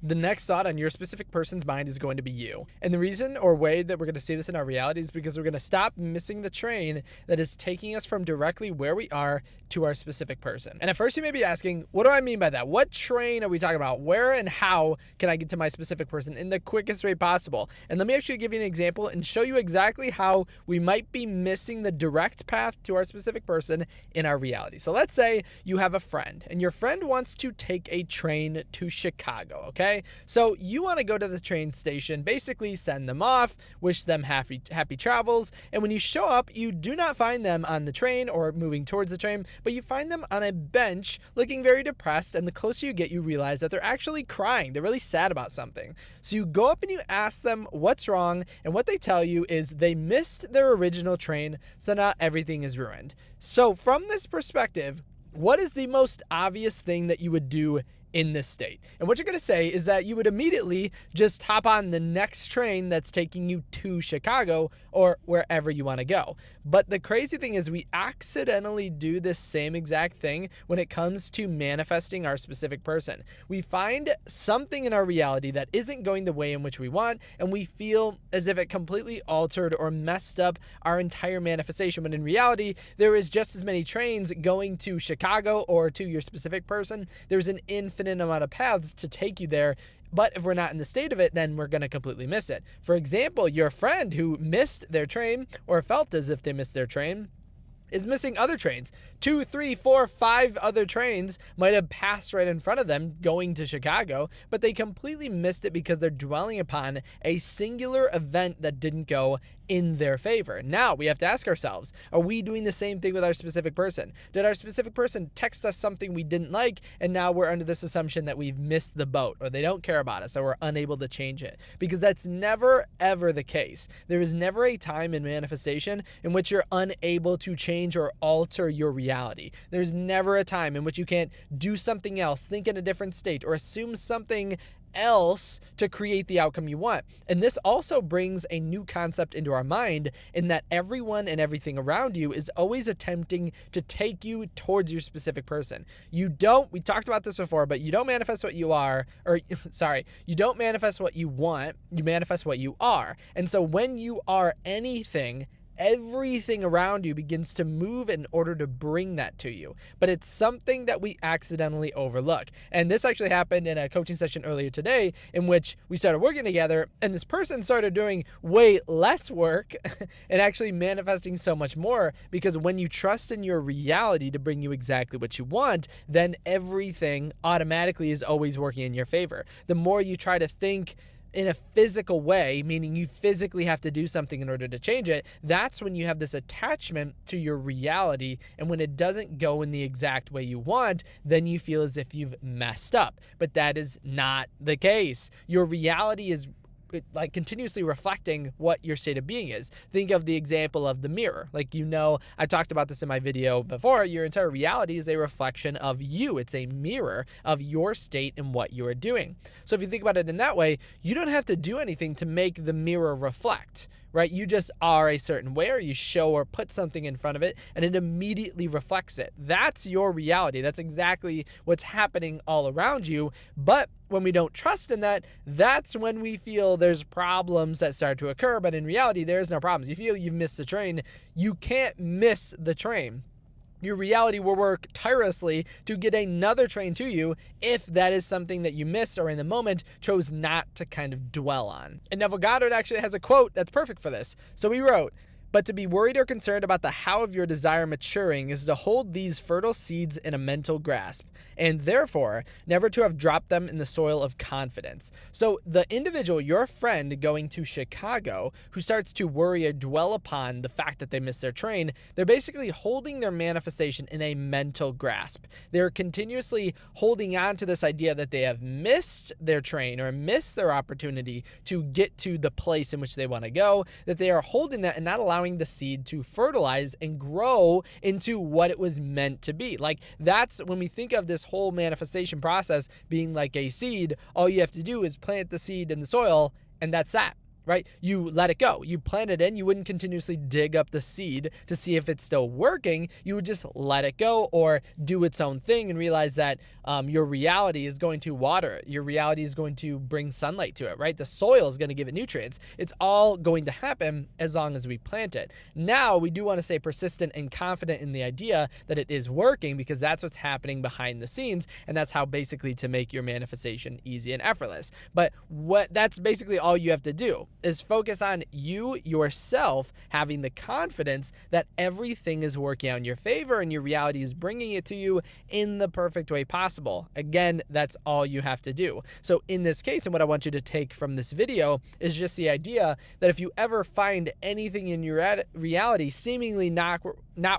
The next thought on your specific person's mind is going to be you. And the reason or way that we're going to see this in our reality is because we're going to stop missing the train that is taking us from directly where we are to our specific person. And at first you may be asking, what do I mean by that? What train are we talking about? Where and how can I get to my specific person in the quickest way possible? And let me actually give you an example and show you exactly how we might be missing the direct path to our specific person in our reality. So let's say you have a friend and your friend wants to take a train to Chicago, okay? So you want to go to the train station, basically send them off, wish them happy travels, and when you show up, you do not find them on the train or moving towards the train, but you find them on a bench looking very depressed, and the closer you get, you realize that they're actually crying. They're really sad about something. So you go up and you ask them what's wrong, and what they tell you is they missed their original train, so now everything is ruined. So from this perspective, what is the most obvious thing that you would do in this state? And what you're going to say is that you would immediately just hop on the next train that's taking you to Chicago or wherever you want to go. But the crazy thing is we accidentally do this same exact thing when it comes to manifesting our specific person. We find something in our reality that isn't going the way in which we want, and we feel as if it completely altered or messed up our entire manifestation, when in reality, there is just as many trains going to Chicago or to your specific person. There's an infinite amount of paths to take you there. But if we're not in the state of it, then we're going to completely miss it. For example, your friend who missed their train or felt as if they missed their train is missing other trains. 2, 3, 4, 5 other trains might have passed right in front of them going to Chicago, but they completely missed it because they're dwelling upon a singular event that didn't go in their favor. Now we have to ask ourselves, are we doing the same thing with our specific person? Did our specific person text us something we didn't like, and now we're under this assumption that we've missed the boat, or they don't care about us, or we're unable to change it? Because that's never ever the case. There is never a time in manifestation in which you're unable to change or alter your reality. There's never a time in which you can't do something else, think in a different state, or assume something else to create the outcome you want. And this also brings a new concept into our mind, in that everyone and everything around you is always attempting to take you towards your specific person. We talked about this before, but you don't manifest what you are, or sorry, you don't manifest what you want, you manifest what you are. And so when you are anything, everything around you begins to move in order to bring that to you. But it's something that we accidentally overlook. And this actually happened in a coaching session earlier today, in which we started working together, and this person started doing way less work and actually manifesting so much more, because when you trust in your reality to bring you exactly what you want, then everything automatically is always working in your favor. The more you try to think in a physical way, meaning you physically have to do something in order to change it, that's when you have this attachment to your reality. And when it doesn't go in the exact way you want, then you feel as if you've messed up. But that is not the case. Your reality is like continuously reflecting what your state of being is. Think of the example of the mirror. I talked about this in my video before. Your entire reality is a reflection of you. It's a mirror of your state and what you are doing. So if you think about it in that way, you don't have to do anything to make the mirror reflect, right? You just are a certain way, or you show or put something in front of it and it immediately reflects it. That's your reality. That's exactly what's happening all around you. But when we don't trust in that, that's when we feel there's problems that start to occur. But in reality, there's no problems. You feel you've missed the train. You can't miss the train. Your reality will work tirelessly to get another train to you if that is something that you missed or in the moment chose not to kind of dwell on. And Neville Goddard actually has a quote that's perfect for this. So he wrote, "But to be worried or concerned about the how of your desire maturing is to hold these fertile seeds in a mental grasp, and therefore never to have dropped them in the soil of confidence." So the individual, your friend going to Chicago, who starts to worry or dwell upon the fact that they missed their train, they're basically holding their manifestation in a mental grasp. They're continuously holding on to this idea that they have missed their train or missed their opportunity to get to the place in which they want to go, that they are holding that and not allowing the seed to fertilize and grow into what it was meant to be. That's when we think of this whole manifestation process being like a seed. All you have to do is plant the seed in the soil, and that's that. right? You let it go. You plant it in. You wouldn't continuously dig up the seed to see if it's still working. You would just let it go or do its own thing and realize that your reality is going to water it. Your reality is going to bring sunlight to it, right? The soil is going to give it nutrients. It's all going to happen as long as we plant it. Now, we do want to stay persistent and confident in the idea that it is working, because that's what's happening behind the scenes. And that's how basically to make your manifestation easy and effortless. But that's basically all you have to do is focus on you yourself having the confidence that everything is working out in your favor and your reality is bringing it to you in the perfect way possible. Again, that's all you have to do. So in this case, and what I want you to take from this video is just the idea that if you ever find anything in your reality seemingly not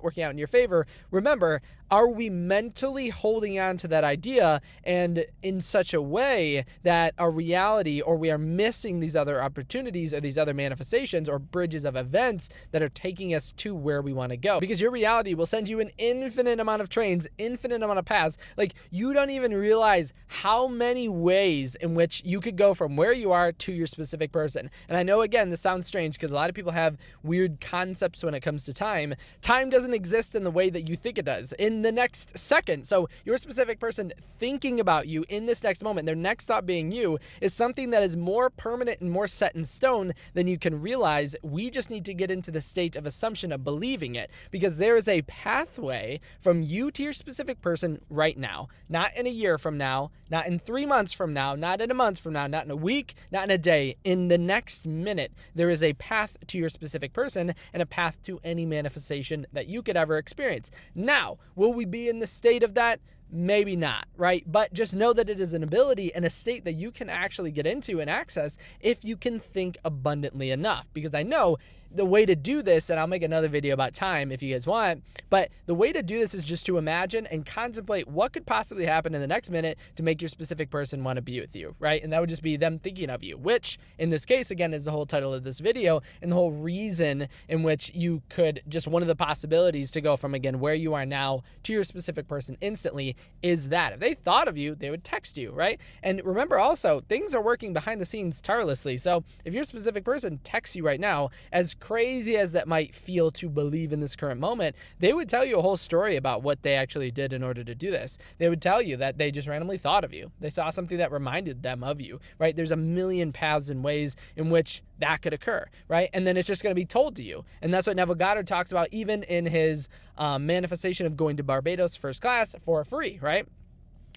working out in your favor, remember, are we mentally holding on to that idea and in such a way that our reality, or we are missing these other opportunities or these other manifestations or bridges of events that are taking us to where we want to go? Because your reality will send you an infinite amount of trains, infinite amount of paths. Like, you don't even realize how many ways in which you could go from where you are to your specific person. And I know, again, this sounds strange because a lot of people have weird concepts when it comes to time. Time doesn't exist in the way that you think it does in the next second. So your specific person thinking about you in this next moment, their next thought being you, is something that is more permanent and more set in stone than you can realize. We just need to get into the state of assumption of believing it, because there is a pathway from you to your specific person right now, not in a year from now, not in 3 months from now, not in a month from now, not in a week, not in a day. In the next minute, there is a path to your specific person and a path to any manifestation that you could ever experience. Now, will we be in the state of that? Maybe not, right? But just know that it is an ability and a state that you can actually get into and access if you can think abundantly enough. Because I know the way to do this, and I'll make another video about time if you guys want, but the way to do this is just to imagine and contemplate what could possibly happen in the next minute to make your specific person want to be with you, right? And that would just be them thinking of you, which in this case, again, is the whole title of this video and the whole reason in which you could just, one of the possibilities to go from, again, where you are now to your specific person instantly is that if they thought of you, they would text you, right? And remember also, things are working behind the scenes tirelessly. So if your specific person texts you right now, as crazy as that might feel to believe in this current moment, they would tell you a whole story about what they actually did in order to do this. They would tell you that they just randomly thought of you. They saw something that reminded them of you, right? There's a million paths and ways in which that could occur, right? And then it's just going to be told to you. And that's what Neville Goddard talks about even in his manifestation of going to Barbados first class for free, right?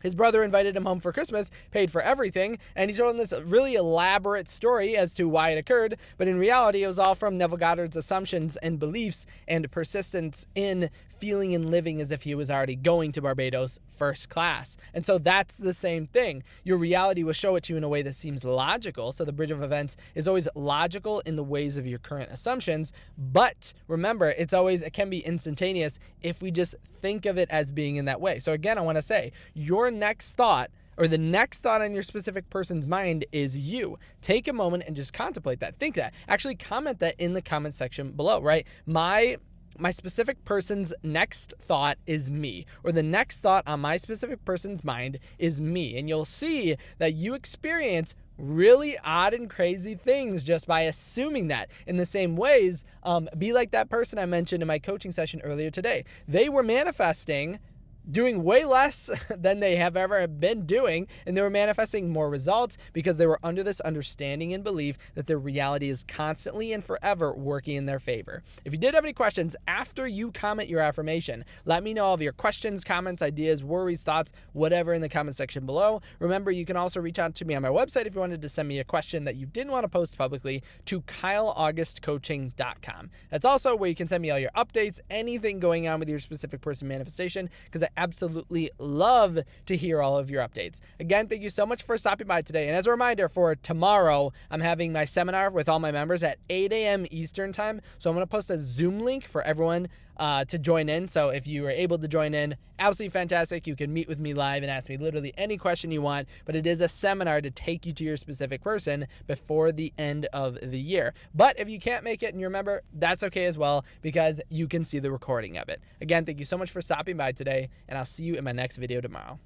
His brother invited him home for Christmas, paid for everything, and he told him this really elaborate story as to why it occurred. But in reality, it was all from Neville Goddard's assumptions and beliefs and persistence in feeling and living as if he was already going to Barbados first class. And so that's the same thing. Your reality will show it to you in a way that seems logical. So the bridge of events is always logical in the ways of your current assumptions. But remember, it can be instantaneous if we just think of it as being in that way. So again, I want to say your next thought, or the next thought on your specific person's mind, is you. Take a moment and just contemplate that. Think that. Actually comment that in the comment section below, right? My specific person's next thought is me, or the next thought on my specific person's mind is me. And you'll see that you experience really odd and crazy things just by assuming that. In the same ways, be like that person I mentioned in my coaching session earlier today. They were manifesting doing way less than they have ever been doing, and they were manifesting more results because they were under this understanding and belief that their reality is constantly and forever working in their favor. If you did have any questions after you comment your affirmation, let me know all of your questions, comments, ideas, worries, thoughts, whatever in the comment section below. Remember, you can also reach out to me on my website if you wanted to send me a question that you didn't want to post publicly, to kyleaugustcoaching.com. That's also where you can send me all your updates, anything going on with your specific person manifestation, because I absolutely love to hear all of your updates. Again, thank you so much for stopping by today. And as a reminder, for tomorrow, I'm having my seminar with all my members at 8 a.m. Eastern time. So I'm going to post a Zoom link for everyone to join in. So if you are able to join in, absolutely fantastic. You can meet with me live and ask me literally any question you want, but it is a seminar to take you to your specific person before the end of the year. But if you can't make it and you're a member, that's okay as well, because you can see the recording of it. Again, thank you so much for stopping by today, and I'll see you in my next video tomorrow.